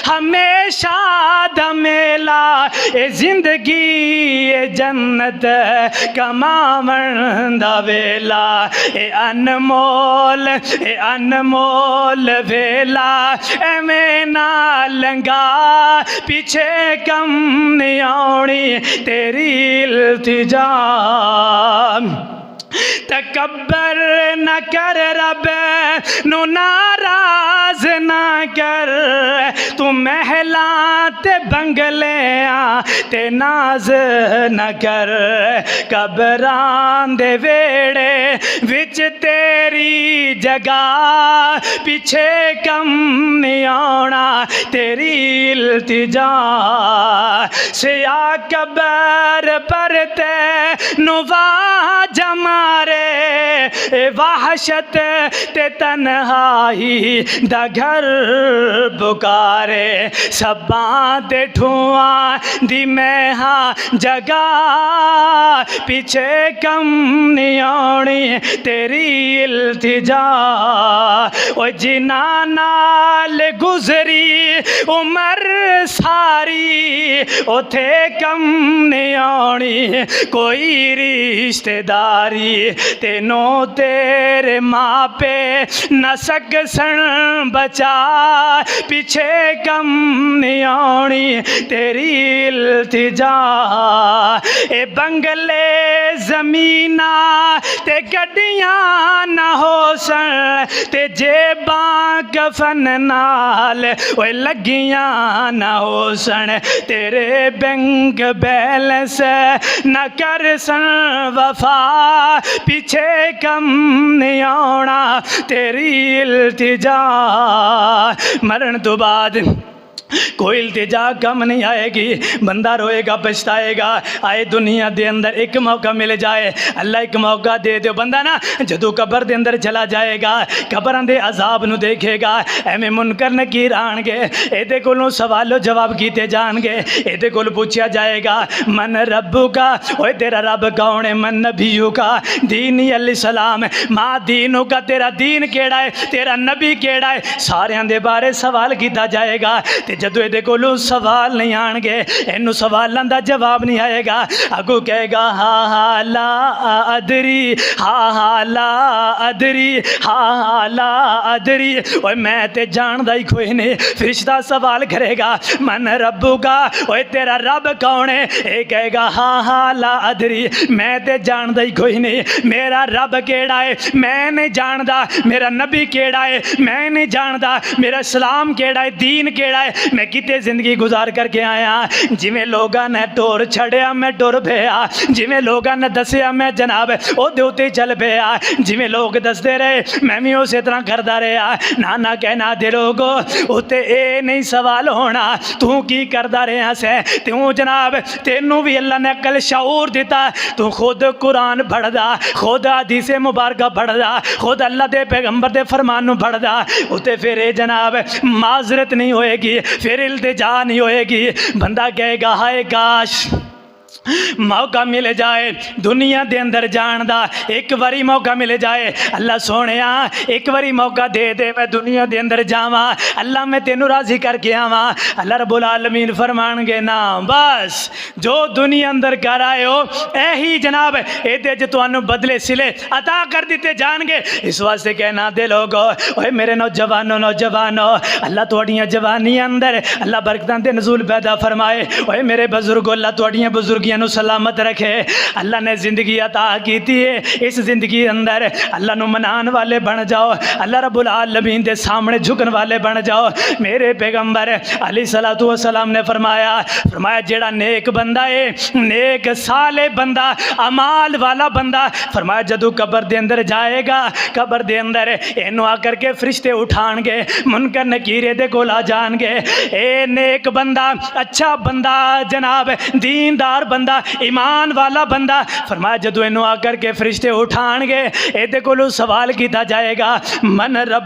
हमेशा धमेला ए जिंदगी ए जन्नत कमावन दा वेला ए अनमोल वेला एवें ना लंगा पीछे कम नहीं आउणी तेरी इल्तिजा तकब्बर न कर रब नु नाराज ना कर तू महला ते बंगलियां ते नाज न कर कबरां दे वेड़े विच तेरी जगह पीछे कम नहीं आना तेरी इल्तिजा सिया कबर पर ते नुवा जमा ए वहशत ते तन्हाई दा घर पुकारे सब्बां ते ठुआं दी मैहा जगह पीछे कम नहीं आनी तेरी इल्तिजा ओ जिना नाल गुजरी उम्र सारी उथे कम नहीं आनी कोई रिश्तेदारी तेनों तेरे मापे न सकसन बचा पीछे कम नहीं आनी तेरी इल्तिजा ए बंगले जमीना ते गड्डियां न होसन ते जेबां कफन नाल ओए लगियां न होसन तेरे बैंक बैलेंस न करसन वफा पीछे कम नहीं आना तेरी इल्तिजा मरण तो बाद कोई इल्तिजा कम नहीं आएगी बंदा रोएगा पछताएगा आए दुनिया दे अंदर एक मौका मिल जाए अल्लाह एक मौका दे दो बंदा ना जदों कबर दे अंदर चला जाएगा कबरां दे अजाब नूं देखेगा एवें मुनकर नकीर आणगे एदे कोलों सवालो जवाब कीते जाणगे एदे कोल पूछया जाएगा मन रब्बुका ओए तेरा रब कौन है मन नबियुका दीनी अल इस्लाम मां दीनु का तेरा दीन केड़ा है तेरा नबी केड़ा है सारियां दे बारे सवाल कीता जाएगा ते जदों ये कोलों सवाल नहीं आएंगे इनू सवालों का जवाब नहीं आएगा अगू कहेगा हा हा ला अदरी हा हा ला अदरी हा हा ला अदरी और मैं ते जानदा ही कोई नहीं फरिश्ता सवाल करेगा मन रब्बू का ओए तेरा रब कौन है ये कहेगा हा हा ला अदरी मैं ते जानदा ही कोई नहीं मेरा रब केड़ा है मैं नहीं जानदा मेरा नबी केड़ा है मैं नहीं जानदा मेरा इस्लाम केड़ा है दीन केड़ा है मैं कितने जिंदगी गुजार करके आया जिमें लोगों ने टोर छड़िया मैं टुर पिया जिमें लोगों ने दसिया मैं जनाब ओहदे उत्ते चल पिया जिमें लोग दसते रहे मैं भी उस तरह करता रहा ना ना कहना दे लोगो उत्ते ये नहीं सवाल होना तू की करता रहा सै तू जनाब तेनू भी अल्लाह ने अकल शऊर दिता तू खुद कुरान पढ़दा खुद हदीसे मुबारक पढ़दा खुद अल्लाह के पैगंबर के फरमान पढ़दा उत्ते फिर ये जनाब माजरत नहीं होएगी फिर इल्तिजा नहीं होएगी बंदा कहेगा हाय काश मौका मिल जाए दुनिया दे अंदर जान दा एक बारी मौका मिल जाए अल्लाह सोने एक बारी मौका दे दे मैं दुनिया दे अंदर जावा अल्लाह मैं तेनू राजी करके आवा अल्लाह रब्बुल आलमीन फरमानगे ना बस जो दुनिया अंदर कर आए हो यही जनाब ये तुहानू बदले सिले अता कर दिते जाएंगे इस वास्ते कहना दे लोगो ओए मेरे नौजवानों अल्लाह तुहाड़ियां जवानियां अंदर अल्लाह बरकतां दे नज़ूल पैदा फरमाए ओए मेरे बुजुर्गो अल्लाह तुहाड़ियां बुजुर्गियां सलामत रखे अल्लाह ने जिंदगी अता की है इस जिंदगी अंदर अल्लाह नू मनाने वाले बन जाओ अल्लाह रब्बुल आलमीन के सामने झुकने वाले बन जाओ मेरे पैगंबर अलैहिस्सलातु वस्सलाम ने फरमाया जेड़ा नेक बंदा है नेक साले बंदा अमाल वाला बंदा फरमाया जदों कबर दे अंदर जाएगा कबर दे अंदर इनू आकर के फरिश्ते उठाएंगे मुनकर नकीर दे कोल आ जाएंगे ए नेक बंदा अच्छा बंदा जनाब दीनदार बंदा ईमान वाला बंदा फरमाया जदों इनू आकर के फरिश्ते उठाएंगे ये कोलों सवाल किया जाएगा मन रब